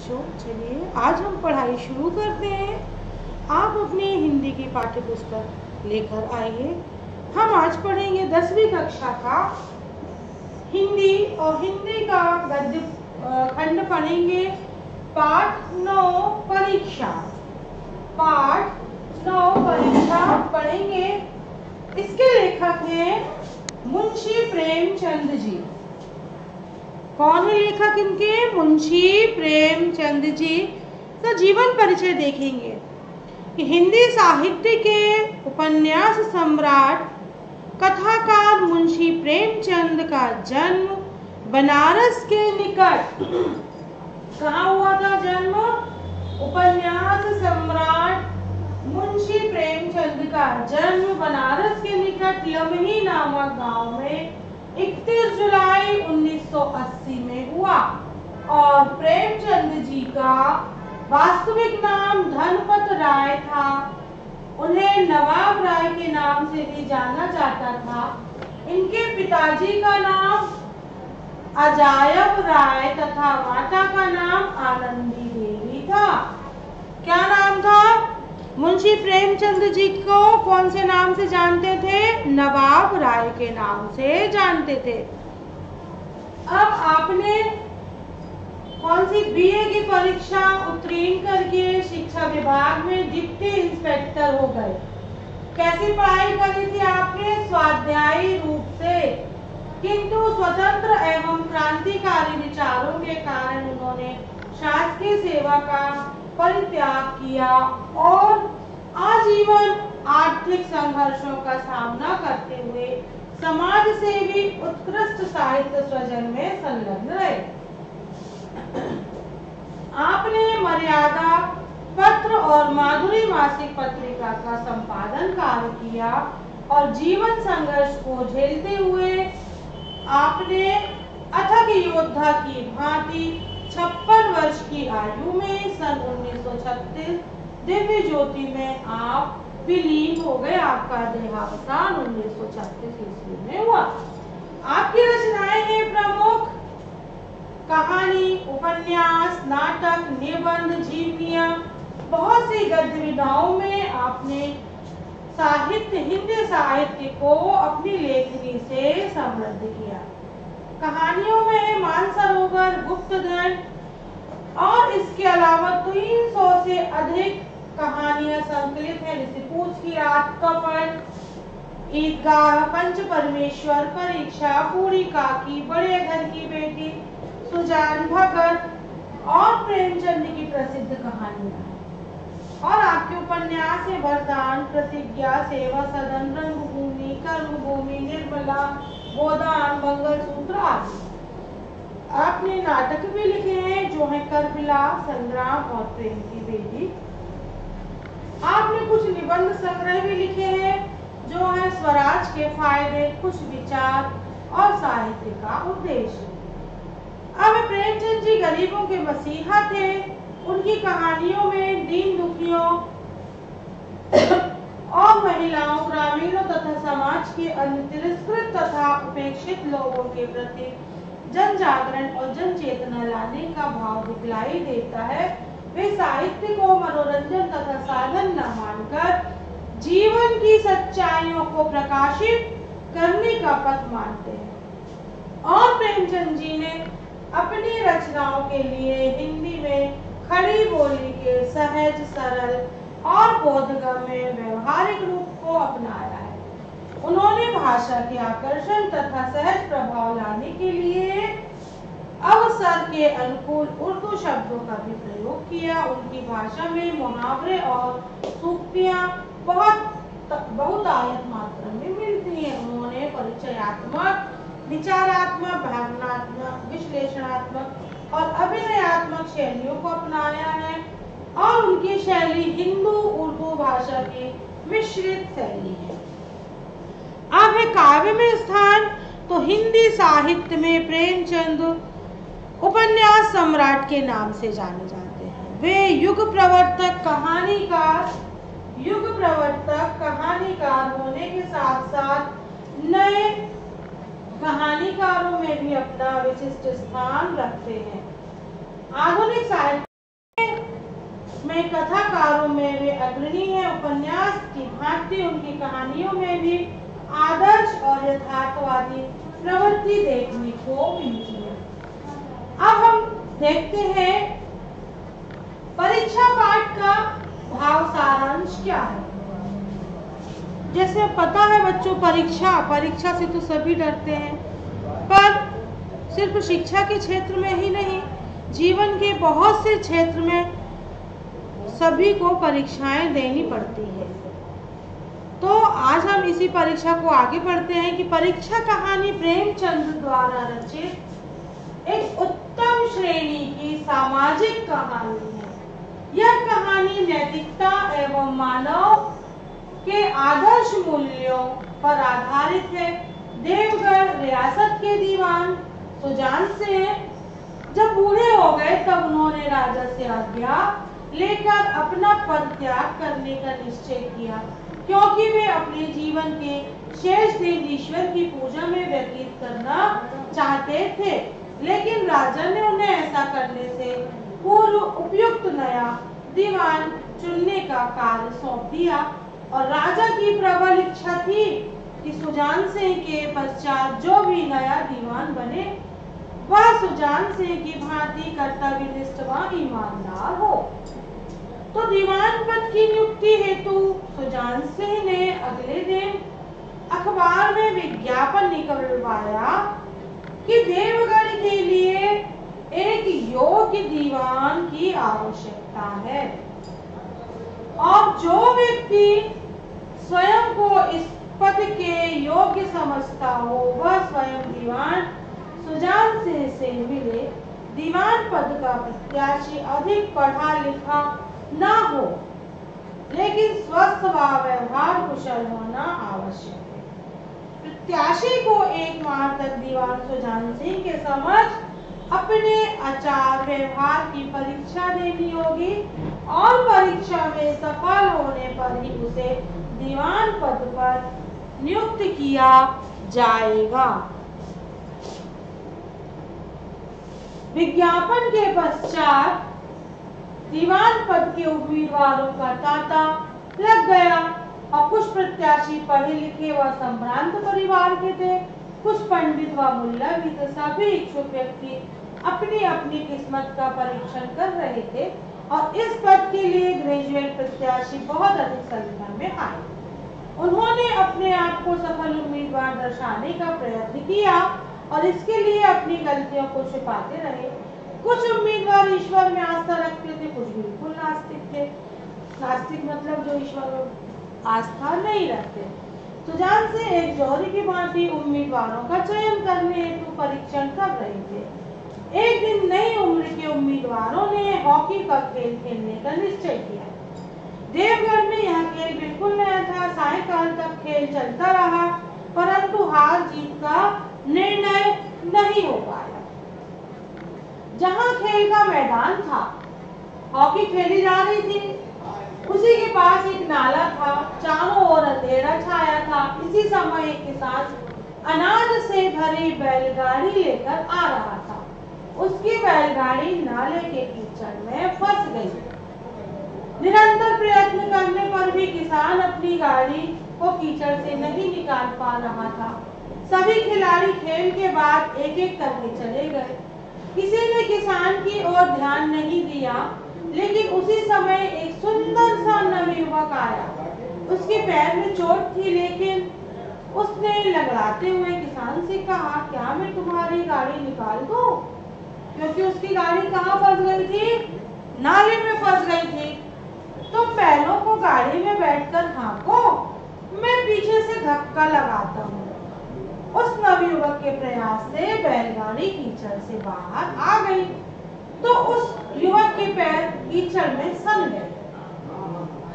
बच्चों, चलिए आज हम पढ़ाई शुरू करते हैं। आप अपनी हिंदी की पाठ्य पुस्तक लेकर आइए। हम आज पढ़ेंगे 10वीं कक्षा का हिंदी और हिंदी का गद्य खंड पढ़ेंगे। पाठ 9 परीक्षा। पाठ 9 परीक्षा पढ़ेंगे। इसके लेखक हैं मुंशी प्रेमचंद जी। कौन है लेखक इनके? मुंशी प्रेमचंद जी का जीवन परिचय देखेंगे कि हिंदी साहित्य के उपन्यास सम्राट कथाकार मुंशी प्रेमचंद का जन्म बनारस के निकट कहाँ हुआ था जन्म? उपन्यास सम्राट मुंशी प्रेमचंद का जन्म बनारस के निकट लमही नामक गांव में 31 जुलाई 1980 में हुआ और प्रेमचंद जी का वास्तविक नाम धनपत राय था। उन्हें नवाब राय के नाम से भी जाना जाता था। इनके पिताजी का नाम अजायब राय तथा माता का नाम आनंदी देवी था। क्या नाम था? मुंशी प्रेमचंद जी को कौन से नाम से जानते थे? नवाब राय के नाम से जानते थे। अब आपने कौन सी बीए की परीक्षा उत्तीर्ण करके शिक्षा विभाग में डिप्टी इंस्पेक्टर हो गए। कैसी पढ़ाई करी थी आपने? स्वाध्यायी रूप से, किंतु स्वतंत्र एवं क्रांतिकारी विचारों के कारण उन्होंने शासकीय सेवा का परित्याग किया और आजीवन आर्थिक संघर्षों का सामना करते हुए समाज सेवी उत्कृष्ट साहित्य सृजन में संलग्न रहे। आपने मर्यादा पत्र और माधुरी मासिक पत्रिका का संपादन कार्य किया और जीवन संघर्ष को झेलते हुए आपने अथक योद्धा की भांति 56 वर्ष की आयु में सन 1936 दिव्य ज्योति में आप विलीन हो गए। आपका देहावसान 1936 ईस्वी में हुआ। आपकी रचनाएं हैं प्रमुख कहानी, उपन्यास, नाटक, निबंध, जीवनियां। बहुत सी गद्य विधाओं में आपने हिंदी साहित्य को अपनी लेखनी से समृद्ध किया। कहानियों में मानसरोवर, गुप्तधन और इसके अलावा 300 से अधिक कहानियां संकलित हैं, जैसे पूछ की रात, कपट, ईदगाह, पंच परमेश्वर, परीक्षा, पूरी काकी, बड़े घर की बेटी, सुजान भगत और प्रेमचंद की प्रसिद्ध कहानियां। और आपके उपन्यास है वरदान, प्रतिज्ञा, सेवा सदन, रंगभूमि, कर्मभूमि, निर्मला, गोदान, मंगलसूत्र आदि। आपने नाटक भी लिखे हैं जो है करबिला, संग्राम और प्रेम की बेटी। आपने कुछ निबंध संग्रह भी लिखे हैं जो है स्वराज के फायदे, कुछ विचार और साहित्य का उद्देश्य। अब प्रेमचंद जी गरीबों के मसीहा थे। उनकी कहानियों में दीन दुखियों और महिलाओं, ग्रामीणों तथा समाज के अन्य तिरस्कृत तथा उपेक्षित लोगों के प्रति जन जागरण और जन चेतना लाने का भाव दिखलाई देता है। वे साहित्य को मनोरंजन तथा साधन न मानकर जीवन की सच्चाइयों को प्रकाशित करने का पथ मानते हैं। और प्रेमचंद जी ने अपनी रचनाओं के लिए हिंदी में खड़ी बोली के सहज, सरल और बोधगम्य व्यवहारिक रूप को अपनाया है। उन्होंने भाषा के आकर्षण तथा सहज प्रभाव लाने के लिए अवसर के अनुकूल उर्दू शब्दों का भी प्रयोग किया। उनकी भाषा में मुहावरे और सूक्तियां बहुतायत मात्रा में मिलती हैं। उन्होंने परिचयात्मक, विचारात्मक, भावनात्मक, विश्लेषणात्मक और अभिनयात्मक शैलियों को अपनाया है और उनकी शैली हिंदू उर्दू भाषा की मिश्रित शैली है। अब है काव्य में स्थान, तो हिंदी साहित्य में प्रेमचंद उपन्यास सम्राट के नाम से जाने जाते हैं। वे युग प्रवर्तक कहानीकार होने के साथ साथ नए कहानीकारों में भी अपना विशिष्ट स्थान रखते हैं। आधुनिक साहित्य में कथाकारों में वे अग्रणी है। उपन्यास की भांति उनकी कहानियों में भी आदर्श और यथार्थवादी प्रवृत्ति देखने को मिलती है। अब हम देखते हैं परीक्षा पाठ का भाव सारांश क्या है। जैसे पता है बच्चों, परीक्षा से तो सभी डरते हैं, पर सिर्फ शिक्षा के क्षेत्र में ही नहीं, जीवन के बहुत से क्षेत्र में सभी को परीक्षाएं देनी पड़ती है। तो आज हम इसी परीक्षा को आगे बढ़ते हैं कि परीक्षा कहानी प्रेमचंद द्वारा रचित एक उत्तम श्रेणी की सामाजिक कहानी है। यह कहानी नैतिकता एवं मानव के आदर्श मूल्यों पर आधारित है। देवगढ़ रियासत के दीवान सुजान सिंह जब बूढ़े हो गए तब उन्होंने राजा से आज्ञा लेकर अपना पद त्याग करने का निश्चय किया, क्योंकि वे अपने जीवन के शेष दिन ईश्वर की पूजा में व्यतीत करना चाहते थे। लेकिन राजा ने उन्हें ऐसा करने से पूर्व उपयुक्त नया दीवान चुनने का कार्य सौंप दिया और राजा की प्रबल इच्छा थी कि सुजान सिंह के पश्चात जो भी नया दीवान बने वह सुजान सिंह की भांति कर्तव्यनिष्ठ व ईमानदार हो। तो दीवान पद की नियुक्ति हेतु सुजान सिंह ने अगले दिन अखबार में विज्ञापन निकलवाया कि देवगढ़ के लिए एक योग्य दीवान की आवश्यकता है और जो व्यक्ति स्वयं को इस पद के योग्य समझता हो वह स्वयं दीवान सुजान सिंह से मिले। दीवान पद का प्रत्याशी अधिक पढ़ा लिखा ना हो, लेकिन स्वस्थ व व्यवहार कुशल होना आवश्यक है। प्रत्याशी को 1 माह तक दीवान सुजान सिंह के समक्ष अपने आचार व्यवहार की परीक्षा देनी होगी और परीक्षा में सफल होने पर ही उसे दीवान पद पर नियुक्त किया जाएगा। विज्ञापन के पश्चात दीवान पद के उम्मीदवारों का तांता लग गया और कुछ प्रत्याशी पढ़े लिखे व संभ्रांत परिवार के थे, कुछ पंडित व मुल्ला भी थे। सभी इच्छुक व्यक्ति अपनी अपनी किस्मत का परीक्षण कर रहे थे और इस पद के लिए ग्रेजुएट प्रत्याशी बहुत अधिक संख्या में आए। उन्होंने अपने आप को सफल उम्मीदवार दर्शाने का प्रयत्न किया और इसके लिए अपनी गलतियों को छिपाते रहे। कुछ उम्मीदवार ईश्वर में आस्था रखते थे, कुछ बिल्कुल नास्तिक थे। नास्तिक मतलब जो ईश्वर में आस्था नहीं रखते। सुजान से एक जौहरी की भांति उम्मीदवारों का चयन करने हेतु परीक्षण कर रहे थे। एक दिन नई उम्र के उम्मीदवारों ने हॉकी का खेल खेलने का निश्चय किया। देवगढ़ में यह खेल बिल्कुल नया था। सायंकाल तक खेल चलता रहा, परंतु हार जीत का निर्णय नहीं हो पाया। जहां खेल का मैदान था, हॉकी खेली जा रही थी, उसी के पास एक नाला था। चारों ओर अंधेरा छाया था। इसी समय एक किसान अनाज से भरी बैलगाड़ी लेकर आ रहा था। उसकी बैलगाड़ी नाले के कीचड़ में फंस गई। निरंतर प्रयत्न करने पर भी किसान अपनी गाड़ी को कीचड़ से नहीं निकाल पा रहा था। सभी खिलाड़ी खेल के बाद एक एक करके चले गए। किसी ने किसान की ओर ध्यान नहीं दिया, लेकिन उसी समय एक सुंदर सा नवयुवक आया। उसके पैर में चोट थी, लेकिन उसने लगड़ाते हुए किसान से कहा, क्या मैं तुम्हारी गाड़ी निकाल दूं? क्योंकि उसकी गाड़ी कहाँ फंस गई थी? नाले में फंस गई थी। तुम बैलों को गाड़ी में बैठकर हाँको, मैं पीछे से धक्का लगाता हूँ। उस नवयुवक के प्रयास से बैलगाड़ी कीचड़ से बाहर आ गई, तो उस युवक के पैर कीचड़ में सन गए।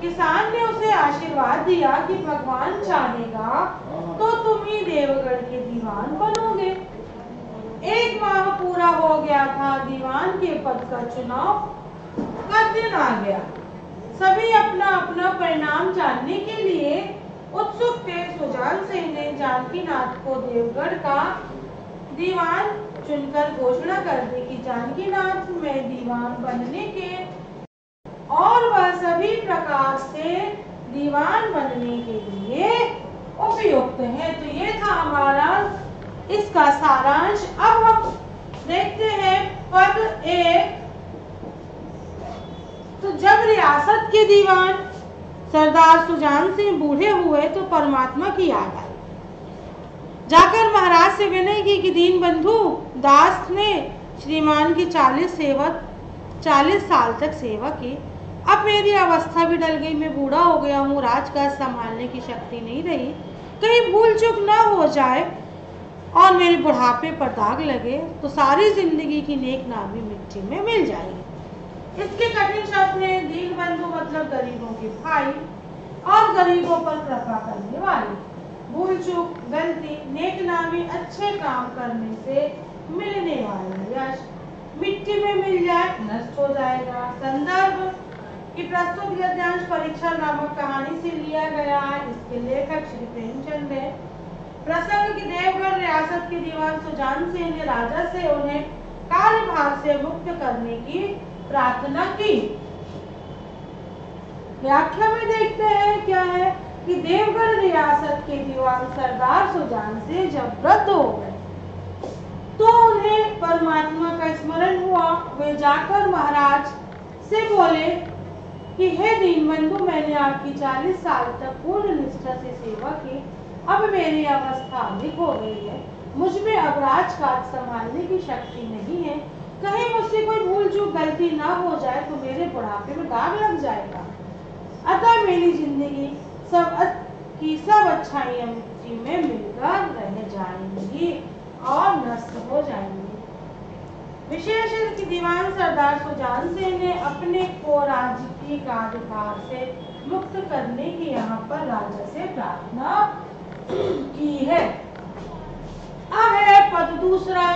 किसान ने उसे आशीर्वाद दिया कि भगवान चाहेगा तो तुम ही देवगढ़ के दीवान बनोगे। 1 माह पूरा हो गया था। दीवान के पद का चुनाव का दिन आ गया। सभी अपना अपना परिणाम जानने के लिए उत्सुक थे। सुजान सिंह ने जानकीनाथ को देवगढ़ का दीवान चुनकर घोषणा कर दी कि जानकीनाथ में दीवान बनने के और वह सभी प्रकार से दीवान बनने के लिए उपयुक्त है। तो ये था हमारा इसका सारांश। अब हम देखते हैं पद एक। तो जब रियासत के दीवान सरदार सुजान सिंह बूढ़े हुए तो परमात्मा की याद आई। जाकर महाराज से विनय की कि दीन बंधु, दास ने श्रीमान की 40 साल तक सेवा की। अब मेरी अवस्था भी डल गई, मैं बूढ़ा हो गया हूँ, राजकाज संभालने की शक्ति नहीं रही। कहीं भूल चूक ना हो जाए और मेरे बुढ़ापे पर दाग लगे तो सारी जिंदगी की नेक नामी मिट्टी में मिल जाएगी। इसके कठिन शब्द हैं दीन बंधु मतलब गरीबों के भाई और गरीबों पर कृपा करने वाले। भूल चूक, गलती, नेक नामी अच्छे काम करने से मिलने वाला यश मिट्टी में मिल जाए, नष्ट हो जाएगा। संदर्भ की प्रस्तुत गद्यांश परीक्षा नामक कहानी से लिया गया है। इसके लेखक श्री प्रेमचंद है। प्रसंग की देवगढ़ रियासत के दीवान सुजान सिंह ने राजा से उन्हें कार्यभार से मुक्त करने की प्रार्थना की। व्याख्या में देखते हैं क्या है कि देवगढ़ रियासत के दीवान सरदार सुजान सिंह जब वृद्ध हो गए तो उन्हें परमात्मा का स्मरण हुआ। वे जाकर महाराज से बोले कि हे दीनबंधु, मैंने आपकी 40 साल तक पूर्ण निष्ठा से सेवा की। अब मेरी अवस्था अधिक हो गई है, मुझ में अब राजकाज संभालने की शक्ति नहीं है। कहीं मुझसे कोई भूल चूक गलती ना हो जाए तो मेरे बुढ़ापे में दाग लग जाएगा। अतः मेरी जिंदगी सब अच्छाइयां मिट्टी में मिलकर रह जाएंगी और नष्ट हो जाएंगी। विशेष कि दीवान सरदार सुजान सिंह ने अपने को राजकीय कार्यभार से मुक्त करने की यहाँ पर राजा से प्रार्थना की है। अब है पद दूसरा।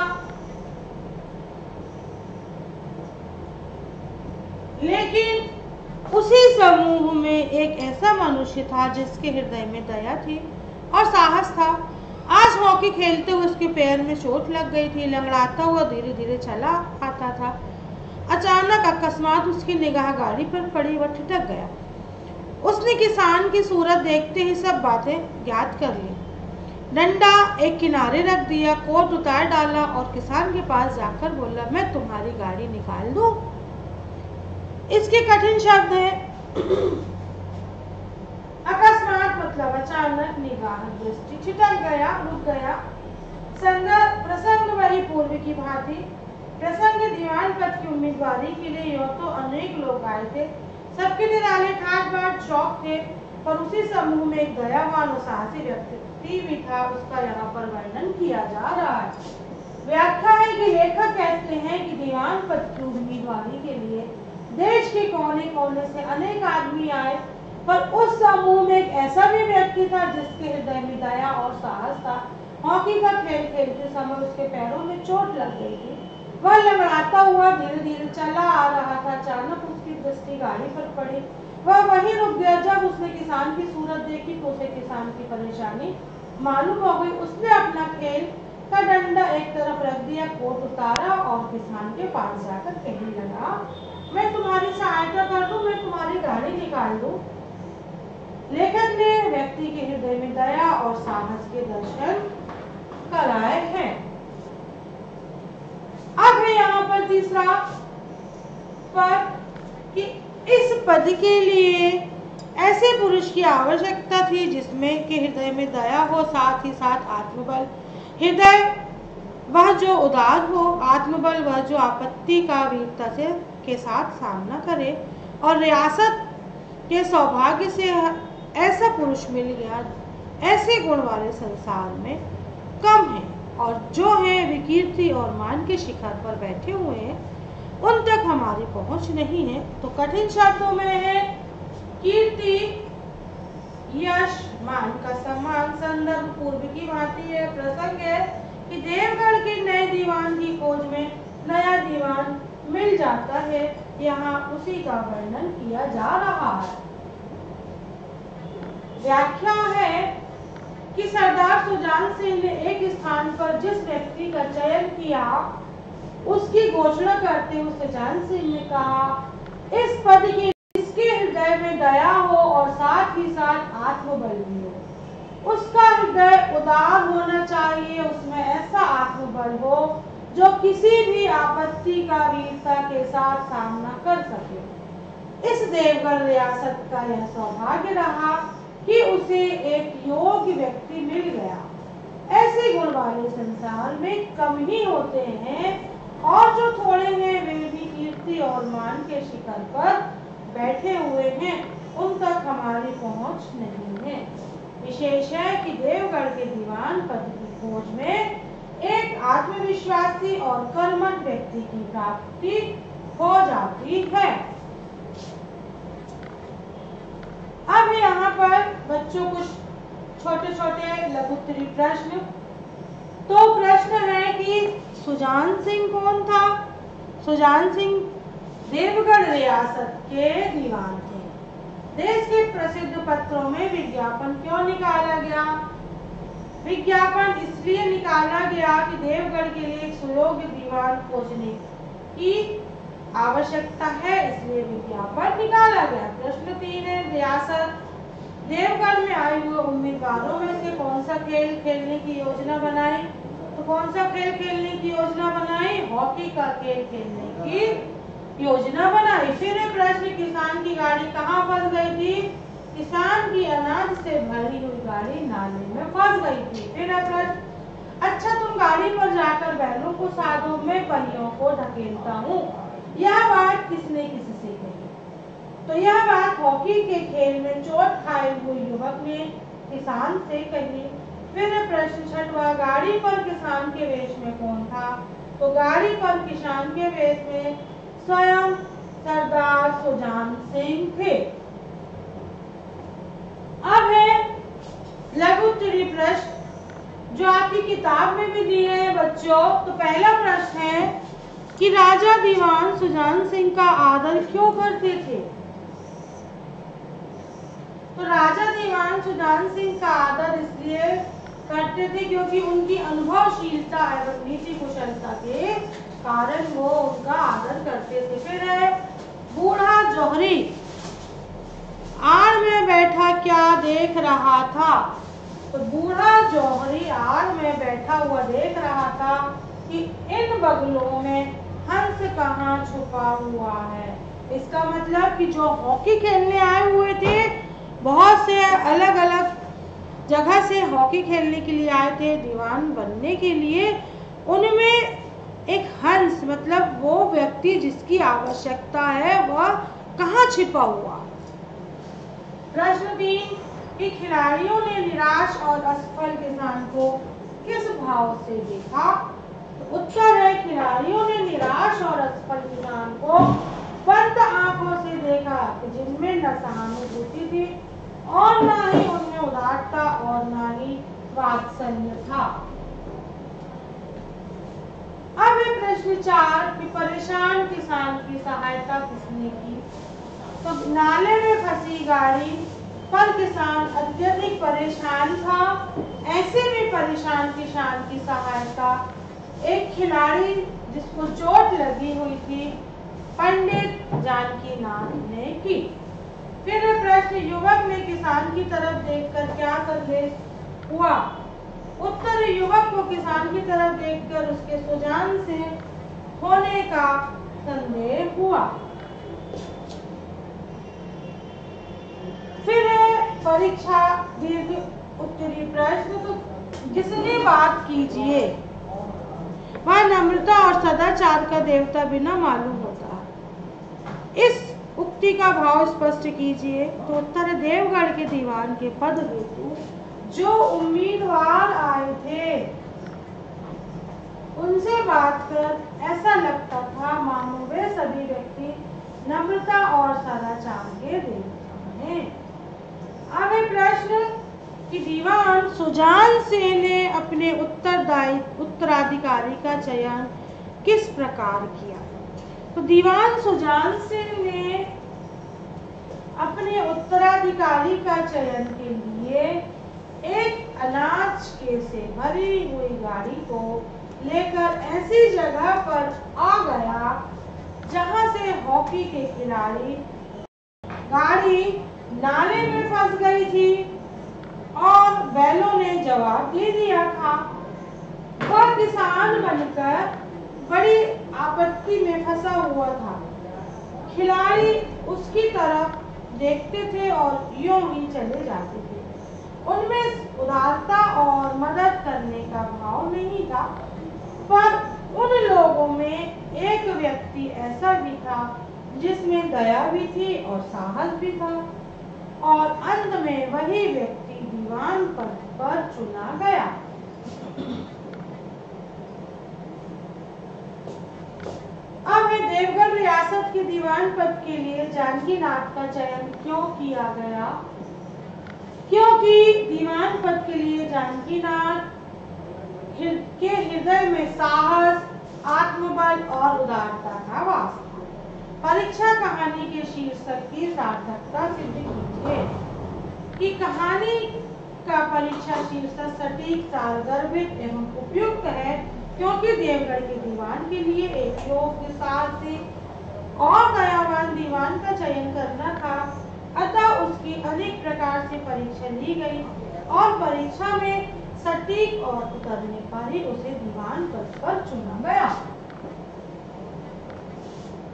लेकिन उसी समूह में एक ऐसा मनुष्य था जिसके हृदय में दया थी और साहस था। आज हॉकी खेलते हुए उसके पैर में चोट लग गई थी। लंगड़ाता हुआ धीरे धीरे चला आता था। अचानक अकस्मात उसकी निगाह गाड़ी पर पड़ी, वह ठिठक गया। उसने किसान की सूरत देखते ही सब बातें ज्ञात कर ली। डंडा एक किनारे रख दिया, कोट उतार डाला और किसान के पास जाकर बोला, मैं तुम्हारी गाड़ी निकाल दूं? इसके कठिन शब्द है अकस्मात मतलब अचानक, निगाह दृष्टि, छिटक गया, रुक गया। प्रसंग वही पूर्व की भांति। प्रसंग दीवान पद की उम्मीदवारी के लिए यो तो अनेक लोग आए थे, सबके निराले ठाट बाट शौक थे, पर उसी समूह में एक दयावान और साहसी व्यक्ति भी था। उसका यहाँ पर वर्णन किया जा रहा है। व्याख्या है कि लेखक कहते हैं कि दीवान पद की उम्मीदवारी के लिए देश के कोने कोने से अनेक आदमी आए, पर उस समूह में एक ऐसा भी व्यक्ति था जिसके हृदय में दया और साहस था। हॉकी का खेल खेलते समय उसके पैरों में चोट लग गई थी। वह लंगड़ाता हुआ धीरे धीरे चला आ रहा था। अचानक उसकी दृष्टि गाड़ी पर पड़ी। वह वहीं रुक गया। जब उसने किसान की सूरत देखी तो उसे किसान की परेशानी मालूम हो गई। उसने अपना खेल का डंडा एक तरफ रख दिया, कोट उतारा और किसान के पास जाकर कहने लगा, मैं तुम्हारी सहायता कर दूं, मैं तुम्हारी गाड़ी निकाल दूं। लेखक ने व्यक्ति के हृदय में दया और साहस के दर्शन कराए हैं। अब है यहाँ पर तीसरा पद कि इस पद के लिए ऐसे पुरुष की आवश्यकता थी जिसमें के हृदय में दया हो, साथ ही साथ आत्मबल। हृदय वह जो उदार हो, आत्मबल वह जो आपत्ति का वीरता से के साथ सामना करे। और रियासत के सौभाग्य से ऐसा पुरुष मिल गया। ऐसे गुण वाले संसार में कम है, और जो है वे कीर्ति और मान के शिखर पर बैठे हुए हैं, उन तक हमारी पहुंच नहीं है। तो कठिन शब्दों में है कीर्ति, यश, मान का सम्मान। संदर्भ पूर्व की भांति है। प्रसंग है कि देवगढ़ के नए दीवान की खोज में नया दीवान मिल जाता है। यहाँ उसी का वर्णन किया जा रहा है। व्याख्या है कि सरदार सुजान सिंह ने एक स्थान पर जिस व्यक्ति का चयन किया उसकी घोषणा करते हुए सुजान सिंह ने कहा, इस पद की साथ ही साथ आत्मबल भी हो। उसका हृदय उदार होना चाहिए, उसमें ऐसा आत्मबल हो जो किसी भी आपत्ति का वीरता के साथ सामना कर सके। इस देवगढ़ रियासत का यह सौभाग्य रहा कि उसे एक योग्य व्यक्ति मिल गया। ऐसे गुण वाले संसार में कम ही होते हैं, और जो थोड़े हैं वे भी कीर्ति और मान के शिखर पर बैठे हुए हैं, उन तक हमारी पहुंच नहीं है। विशेष है कि देवगढ़ के दीवान पद की खोज में एक आत्मविश्वासी और कर्मठ व्यक्ति की प्राप्ति हो जाती है। अब यहाँ पर बच्चों कुछ छोटे छोटे लघुत्तरी प्रश्न। तो प्रश्न है कि सुजान सिंह कौन था? सुजान सिंह देवगढ़ रियासत के दीवान थे। देश के प्रसिद्ध पत्रों में विज्ञापन क्यों निकाला गया? विज्ञापन इसलिए निकाला गया कि देवगढ़ के लिए एक सुयोग्य दीवान खोजने की आवश्यकता है, इसलिए विज्ञापन निकाला गया। प्रश्न 3 है, रियासत देवगढ़ में आए हुए उम्मीदवारों में से कौन सा खेल खेलने की योजना बनाई? तो कौन सा खेल खेलने की योजना बनाई? हॉकी का खेल खेलने की योजना बनाई। फिर प्रश्न, किसान की गाड़ी कहाँ फंस गई थी? किसान की अनाज से भरी हुई गाड़ी नाले में फंस गई थी। फिर प्रश्न, अच्छा तुम गाड़ी पर जाकर बैलों को साधो, मैं पनियों को ढकेलता हूँ, यह बात किसने किससे कही? तो यह बात हॉकी के खेल में चोट खाए हुए युवक ने किसान से कही। फिर प्रश्न 6वां, गाड़ी पर किसान के वेश में कौन था? तो गाड़ी पर किसान के वेश में स्वयं सरदार सुजान सिंह थे। अब है लघुत्तरी प्रश्न जो आपकी किताब में भी दिए हैं बच्चों। तो पहला प्रश्न है कि राजा दीवान सुजान सिंह का आदर क्यों करते थे? तो राजा दीवान सुजान सिंह का आदर इसलिए करते थे क्योंकि उनकी अनुभवशीलता एवं नीति कुशलता के कारण वो उनका आदर करते थे। फिर है बूढ़ा जौहरी आड़ में बैठा क्या देख रहा था? तो बूढ़ा जौहरी आड़ में बैठा हुआ देख रहा था कि इन बगलों में हंस कहाँ छुपा हुआ है। इसका मतलब कि जो हॉकी खेलने आए हुए थे, बहुत से अलग अलग जगह से हॉकी खेलने के लिए आए थे दीवान बनने के लिए, उनमें एक हंस मतलब वो व्यक्ति जिसकी आवश्यकता है वह कहाँ छिपा हुआ। प्रश्न 3 कि खिलाड़ियों ने निराश और असफल किसान को किस भाव से देखा? तो उत्तर है, खिलाड़ियों ने निराश और असफल किसान को बंद आंखों से देखा कि जिनमें न सहानुभूति थी और न ही उनमें उदारता और न ही वात्सल्य था। अब है प्रश्न 4 कि परेशान किसान की सहायता किसने की? तो नाले में फंसी गाड़ी पर किसान अत्यधिक परेशान था। ऐसे में परेशान किसान की सहायता एक खिलाड़ी जिसको चोट लगी हुई थी, पंडित जानकीनाथ ने की। फिर प्रश्न, युवक ने किसान की तरफ देखकर क्या संदेश हुआ? उत्तर, युवक को किसान की तरफ देखकर उसके सुजान से होने का संदेह हुआ। फिर परीक्षा दीर्घ उत्तरी प्रश्न, तो जिसने बात कीजिए वह नम्रता और सदाचार का देवता बिना मालूम होता है। इस उक्ति का भाव स्पष्ट कीजिए। तो उत्तर, देवगढ़ के दीवान के पद हेतु जो उम्मीदवार आए थे उनसे बात कर ऐसा लगता था मानो वे सभी व्यक्ति नम्रता और सदाचार के देवता हैं। अब प्रश्न कि दीवान सुजान सिंह ने अपने उत्तराधिकारी का चयन किस प्रकार किया? तो दीवान सुजान सिंह ने अपने उत्तराधिकारी का चयन के लिए एक अनाज के से भरी हुई गाड़ी को लेकर ऐसी जगह पर आ गया जहां से हॉकी के खिलाड़ी गाड़ी नाले में फंस गई थी और बैलों ने जवाब दे दिया था। वह किसान बनकर बड़ी आपत्ति में फंसा हुआ था। खिलाड़ी उसकी तरफ देखते थे और यूं ही चले जाते थे। उनमें उदारता और मदद करने का भाव नहीं था, पर उन लोगों में एक व्यक्ति ऐसा भी था जिसमें दया भी थी और साहस भी था, और अंत में वही व्यक्ति दीवान पद पर चुना गया। अब देवगढ़ रियासत के दीवान पद के लिए जानकीनाथ का चयन क्यों किया गया? क्योंकि दीवान पद के लिए जानकीनाथ के हृदय में साहस, आत्मबल और उदारता का वास था। परीक्षा कहानी के शीर्षक की सार्थकता सिद्ध कीजिए कि कहानी का परीक्षा शीर्षक सटीक, सारगर्भित एवं उपयुक्त है, क्योंकि देवगढ़ के दीवान के लिए एक योग्य, साहसिक और दयावान दीवान का चयन करना था। अतः उसकी अनेक प्रकार से परीक्षा ली गई और परीक्षा में सटीक और उतरने पर ही उसे दीवान पद पर चुना गया।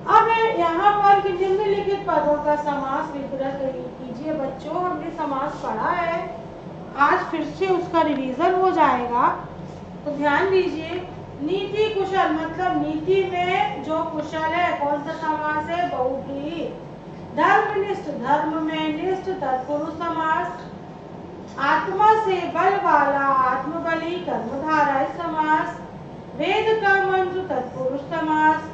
अब यहाँ पर कि निम्नलिखित पदों का समास विग्रह कीजिए। बच्चों, हमने समास पढ़ा है, आज फिर से उसका रिवीजन हो जाएगा, तो ध्यान दीजिए। नीति कुशल मतलब नीति में जो कुशल है, कौन सा समास है? बहुव्रीहि। धर्मनिष्ठ, धर्म में निष्ठ, तत्पुरुष समास। आत्मा से बल वाला, आत्मबली, कर्मधारय समास। वेद का मंत्र, तत्पुरुष समास।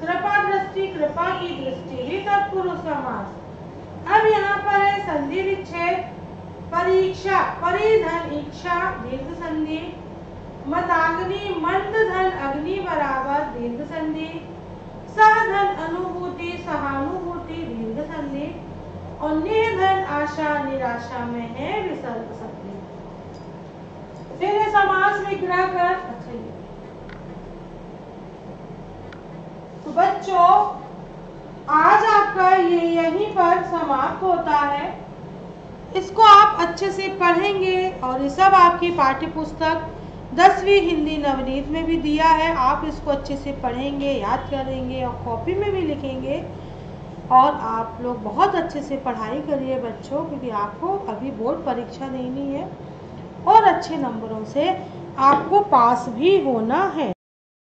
कृपा दृष्टि, कृपा की दृष्टि भी तत्पुरुष समास। अब यहाँ पर है संधि विच्छेद। परीक्षा, परिधन इच्छा, दीर्घ संधि। मदाग्नि, मंद धन अग्नि बराबर, दीर्घ संधि। सहधन अनुभूति, सहानुभूति, दीर्घ संधि। और निर्धन आशा, निराशा में है विसर्ग संधि। फिर समास विग्रह कर। अच्छा, तो बच्चों, आज आपका ये यहीं पर समाप्त होता है। इसको आप अच्छे से पढ़ेंगे और ये सब आपकी पाठ्य पुस्तक 10वीं हिंदी नवनीत में भी दिया है। आप इसको अच्छे से पढ़ेंगे, याद करेंगे और कॉपी में भी लिखेंगे। और आप लोग बहुत अच्छे से पढ़ाई करिए बच्चों, क्योंकि आपको अभी बोर्ड परीक्षा देनी है और अच्छे नंबरों से आपको पास भी होना है।